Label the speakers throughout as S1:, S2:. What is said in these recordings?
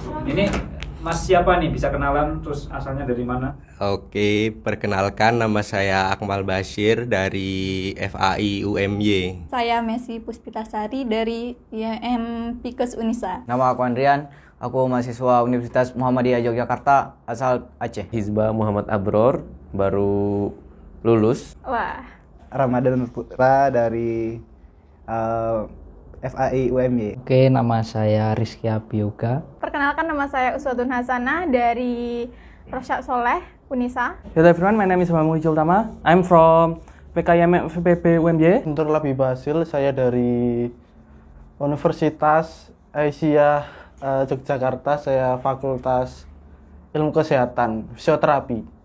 S1: Ini Mas siapa nih? Bisa kenalan terus asalnya dari mana?
S2: Oke, perkenalkan nama saya Akmal Bashir dari FAI UMY.
S3: Saya Messi Puspitasari dari IAM Pikes Unisa.
S4: Nama aku Andrian, aku mahasiswa Universitas Muhammadiyah Yogyakarta, asal Aceh.
S5: Hizbah Muhammad Abror, baru lulus.
S3: Wah.
S6: Ramadan Putra dari FAI UMY.
S7: Oke, nama saya Rizky Abioga.
S8: Perkenalkan, nama saya Uswatun Hasanah dari Rosyad Soleh, Unisa.
S9: Hello everyone, my name is Mamu Hijau Utama. I'm from PKIM FPP UMY.
S10: Untuk lebih Basil, saya dari Universitas Aisyah Yogyakarta, saya Fakultas Ilmu Kesehatan, Fisioterapi.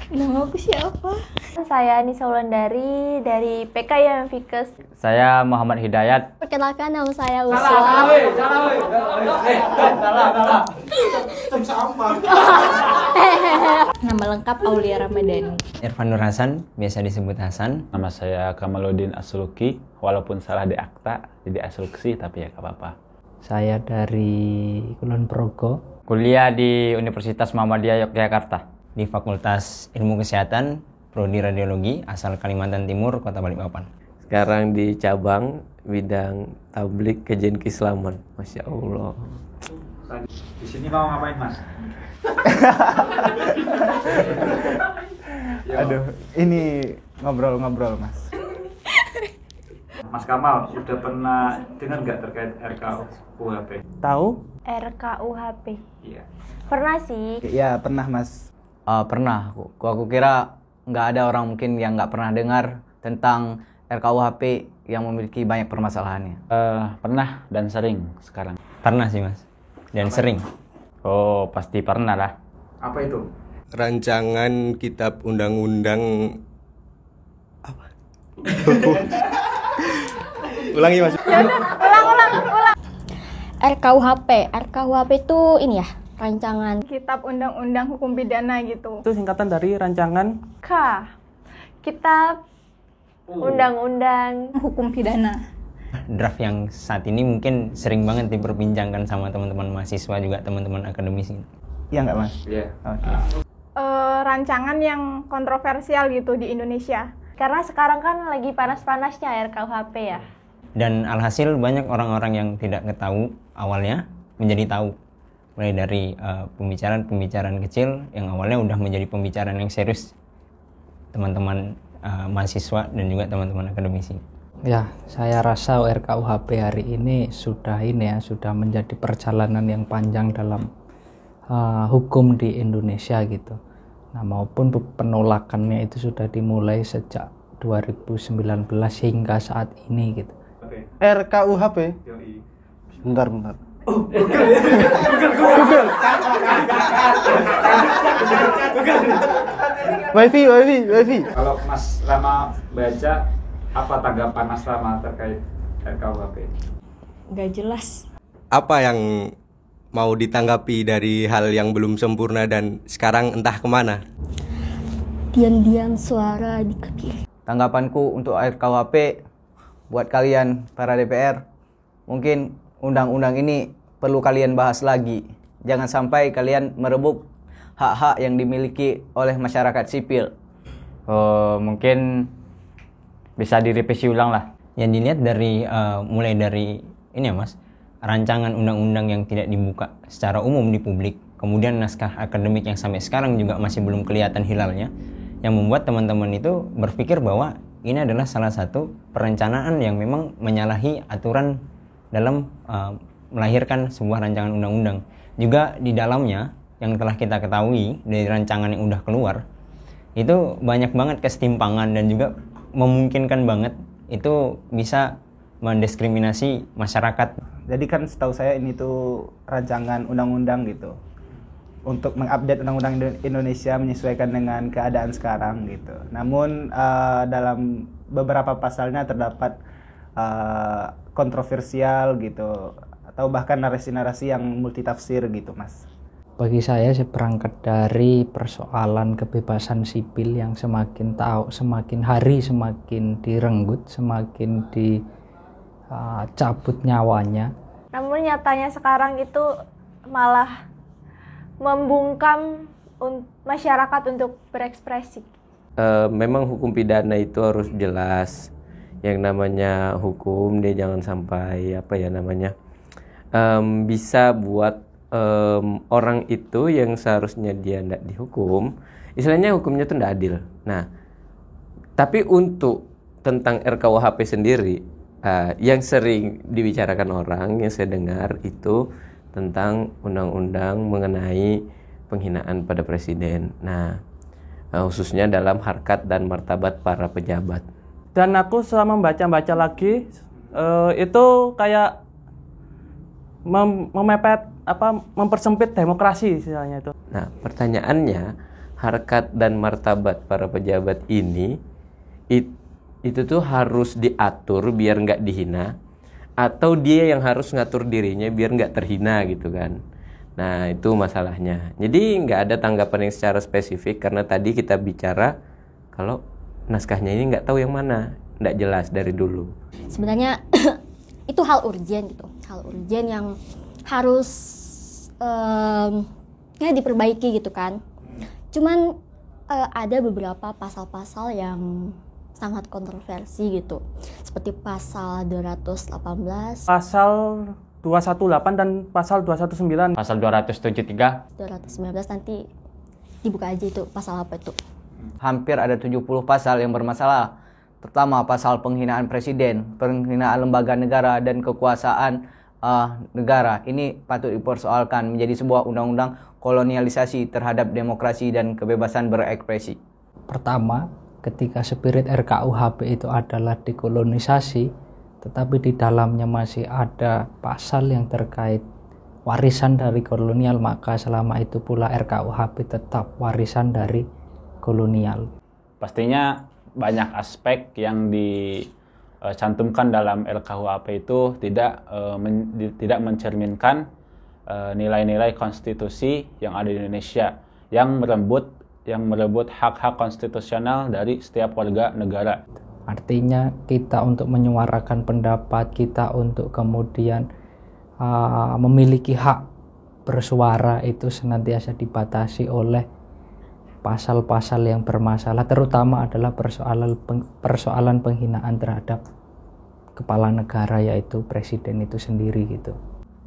S3: Nama aku siapa?
S11: Saya Nisa Wulandari dari PKIM Fikes.
S4: Saya Muhammad Hidayat.
S11: Perkenalkan, nama saya Uswa.
S3: Nama lengkap Aulia Ramadhani.
S4: Irfan Nur Hasan, biasa disebut Hasan.
S12: Nama saya Kamaluddin Asluki, walaupun salah di akta, jadi Asluksi, tapi ya gak apa-apa.
S7: Saya dari Kulon Progo.
S4: Kuliah di Universitas Muhammadiyah Yogyakarta, di Fakultas Ilmu Kesehatan, Prodi Radiologi, asal Kalimantan Timur, Kota Balikpapan.
S5: Sekarang di cabang bidang tablik kajian keislaman. Masya Allah.
S1: Di sini mau ngapain, Mas?
S6: Aduh, ini ngobrol-ngobrol, Mas.
S1: Mas Kamal, udah pernah dengar nggak terkait RKUHP?
S9: Tahu?
S11: RKUHP.
S1: Iya.
S11: Pernah sih.
S6: Ya, pernah, Mas.
S4: Pernah. Aku kira nggak ada orang mungkin yang nggak pernah dengar tentang RKUHP yang memiliki banyak permasalahannya.
S12: Pernah dan sering sekarang.
S4: Pernah sih, Mas. Dan sering.
S12: Oh, pasti pernah lah.
S1: Apa itu?
S2: Rancangan Kitab Undang-Undang apa? Ulangi, Mas.
S11: Ulang. RKUHP itu ini ya, rancangan
S8: Kitab Undang-Undang Hukum Pidana gitu.
S9: Itu singkatan dari rancangan
S11: K. Kitab Undang-Undang
S3: Hukum Pidana.
S4: Draft yang saat ini mungkin sering banget diperbincangkan sama teman-teman mahasiswa, juga teman-teman akademisi.
S6: Iya nggak, Mas?
S1: Iya.
S6: Oke.
S8: Rancangan yang kontroversial gitu di Indonesia.
S11: karena sekarang kan lagi panas-panasnya RKUHP ya.
S4: Dan alhasil banyak orang-orang yang tidak tahu awalnya menjadi tahu. Mulai dari pembicaraan kecil yang awalnya udah menjadi pembicaraan yang serius teman-teman mahasiswa dan juga teman-teman akademisi.
S7: Ya, saya rasa RKUHP hari ini sudah menjadi perjalanan yang panjang dalam hukum di Indonesia gitu. Nah, maupun penolakannya itu sudah dimulai sejak 2019 hingga saat ini gitu.
S10: RKUHP. Bentar. Google. Wifi.
S1: Kalau Mas Rama baca, apa tanggapan Mas Rama terkait RKUHP?
S3: Nggak jelas.
S2: Apa yang mau ditanggapi dari hal yang belum sempurna dan sekarang entah kemana?
S11: Diam-diam suara dikepilih.
S4: Tanggapanku untuk RKUHP buat kalian para DPR, mungkin undang-undang ini perlu kalian bahas lagi. Jangan sampai kalian merebut hak-hak yang dimiliki oleh masyarakat sipil. Mungkin bisa direvisi ulang lah. Yang dilihat dari mulai dari ini ya Mas, rancangan undang-undang yang tidak dibuka secara umum di publik, kemudian naskah akademik yang sampai sekarang juga masih belum kelihatan hilalnya, yang membuat teman-teman itu berpikir bahwa ini adalah salah satu perencanaan yang memang menyalahi aturan dalam melahirkan sebuah rancangan undang-undang. Juga di dalamnya yang telah kita ketahui dari rancangan yang udah keluar, itu banyak banget kesetimpangan dan juga memungkinkan banget itu bisa mendiskriminasi masyarakat.
S6: Jadi kan setahu saya ini tuh rancangan undang-undang gitu, untuk mengupdate undang-undang Indonesia menyesuaikan dengan keadaan sekarang gitu. Namun dalam beberapa pasalnya terdapat kontroversial gitu, atau bahkan narasi-narasi yang multitafsir gitu, Mas.
S7: Bagi saya berangkat dari persoalan kebebasan sipil yang semakin hari semakin direnggut, semakin dicabut nyawanya.
S11: Namun nyatanya sekarang itu malah membungkam masyarakat untuk berekspresi.
S5: Memang hukum pidana itu harus jelas. Yang namanya hukum dia jangan sampai bisa buat orang itu yang seharusnya dia tidak dihukum, istilahnya hukumnya itu tidak adil. Nah, tapi untuk tentang RKUHP sendiri, yang sering dibicarakan orang yang saya dengar itu tentang undang-undang mengenai penghinaan pada presiden. Nah, khususnya dalam harkat dan martabat para pejabat.
S9: Dan aku selama membaca lagi itu kayak mempersempit demokrasi istilahnya itu.
S5: Nah, pertanyaannya, harkat dan martabat para pejabat ini itu tuh harus diatur biar nggak dihina, atau dia yang harus ngatur dirinya biar nggak terhina gitu kan. Nah, itu masalahnya. Jadi nggak ada tanggapan yang secara spesifik karena tadi kita bicara kalau naskahnya ini nggak tahu yang mana, nggak jelas dari dulu.
S13: Sebenarnya itu hal urgen gitu, hal urgen yang harus diperbaiki gitu kan. Cuman ada beberapa pasal-pasal yang sangat kontroversi gitu, seperti pasal 218,
S9: pasal 218 dan pasal 219,
S1: pasal 273,
S13: 219 nanti dibuka aja itu pasal apa itu.
S4: Hampir ada 70 pasal yang bermasalah. Pertama, pasal penghinaan presiden, penghinaan lembaga negara dan kekuasaan negara. Ini patut dipersoalkan menjadi sebuah undang-undang kolonialisasi terhadap demokrasi dan kebebasan berekspresi.
S7: Pertama, ketika spirit RKUHP itu adalah dekolonisasi, tetapi di dalamnya masih ada pasal yang terkait warisan dari kolonial, maka selama itu pula RKUHP tetap warisan dari kolonial.
S12: Pastinya banyak aspek yang dicantumkan dalam RKUHP itu tidak mencerminkan nilai-nilai konstitusi yang ada di Indonesia yang merebut hak-hak konstitusional dari setiap warga negara.
S7: Artinya kita untuk menyuarakan pendapat kita, untuk kemudian memiliki hak bersuara itu senantiasa dibatasi oleh pasal-pasal yang bermasalah, terutama adalah persoalan penghinaan terhadap kepala negara, yaitu presiden itu sendiri gitu.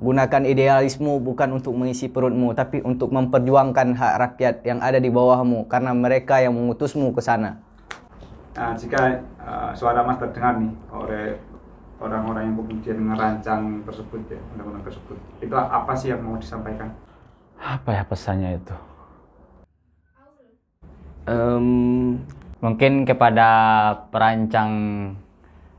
S4: Gunakan idealisme bukan untuk mengisi perutmu, tapi untuk memperjuangkan hak rakyat yang ada di bawahmu, karena mereka yang mengutusmu ke sana.
S1: Nah, jika suara Mas terdengar nih oleh orang-orang yang kemudian merancang tersebut ya, undang-undang tersebut, itu apa sih yang mau disampaikan?
S12: Apa ya pesannya itu?
S14: Mungkin kepada perancang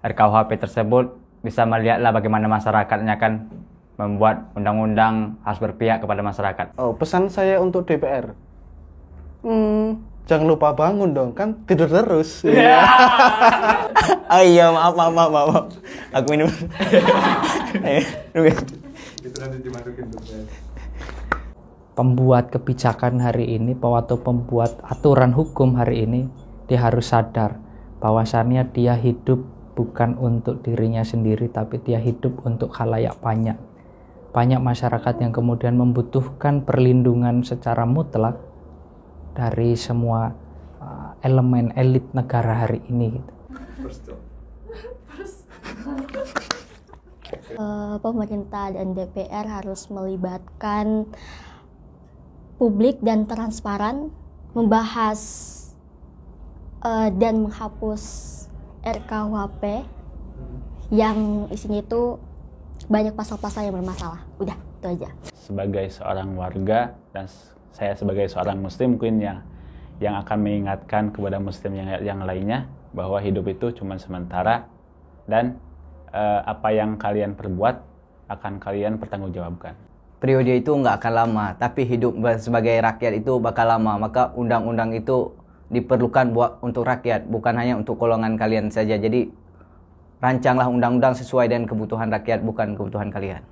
S14: RKUHP tersebut bisa melihatlah bagaimana masyarakatnya kan membuat undang-undang harus berpihak kepada masyarakat.
S10: Oh, pesan saya untuk DPR. Jangan lupa bangun dong, kan tidur terus.
S14: Yeah. Oh iya, maaf. Aku minum.
S1: Itu nanti dimasukin tuh.
S7: Pembuat kebijakan hari ini atau pembuat aturan hukum hari ini, dia harus sadar bahwasannya dia hidup bukan untuk dirinya sendiri, tapi dia hidup untuk khalayak banyak. Banyak masyarakat yang kemudian membutuhkan perlindungan secara mutlak dari semua elemen elit negara hari ini gitu.
S13: Pemerintah dan DPR harus melibatkan publik dan transparan, membahas dan menghapus RKUHP yang isinya itu banyak pasal-pasal yang bermasalah. Udah, itu aja.
S12: Sebagai seorang warga dan saya sebagai seorang muslim mungkin yang akan mengingatkan kepada muslim yang lainnya bahwa hidup itu cuma sementara dan apa yang kalian perbuat akan kalian pertanggungjawabkan.
S4: Periode itu nggak akan lama, tapi hidup sebagai rakyat itu bakal lama. Maka undang-undang itu diperlukan buat untuk rakyat, bukan hanya untuk golongan kalian saja. Jadi rancanglah undang-undang sesuai dengan kebutuhan rakyat, bukan kebutuhan kalian.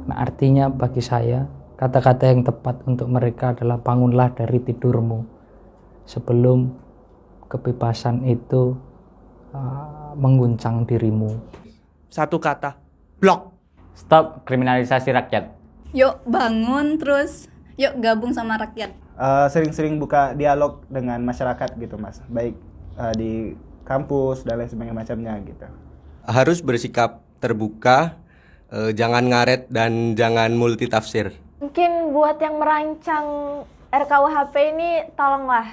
S7: Nah, artinya bagi saya kata-kata yang tepat untuk mereka adalah bangunlah dari tidurmu sebelum kebebasan itu mengguncang dirimu.
S9: Satu kata, blok.
S14: Stop kriminalisasi rakyat.
S3: Yuk bangun terus yuk gabung sama rakyat.
S6: Sering-sering buka dialog dengan masyarakat gitu Mas, baik di kampus dan lain sebagainya macamnya gitu.
S2: Harus bersikap terbuka, jangan ngaret dan jangan multitafsir.
S11: Mungkin buat yang merancang RKUHP ini tolonglah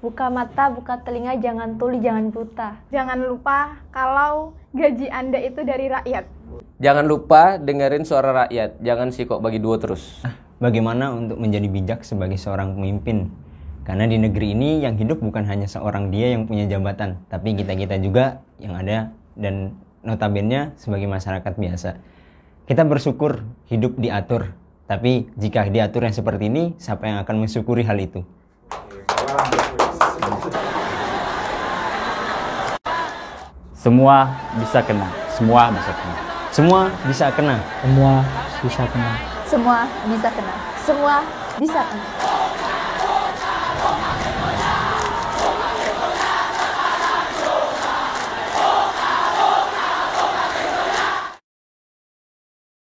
S11: buka mata, buka telinga, jangan tuli, jangan buta.
S8: Jangan lupa kalau gaji Anda itu dari rakyat.
S5: Jangan lupa dengerin suara rakyat, jangan sikok bagi dua terus.
S15: Bagaimana untuk menjadi bijak sebagai seorang pemimpin? Karena di negeri ini yang hidup bukan hanya seorang dia yang punya jabatan, tapi kita-kita juga yang ada dan notabene sebagai masyarakat biasa. Kita bersyukur hidup diatur, tapi jika diatur yang seperti ini, siapa yang akan mensyukuri hal itu?
S12: Semua bisa kena, semua bisa kena.
S15: Semua bisa kena.
S7: Semua bisa kena.
S3: Semua bisa kena.
S11: Semua bisa kena.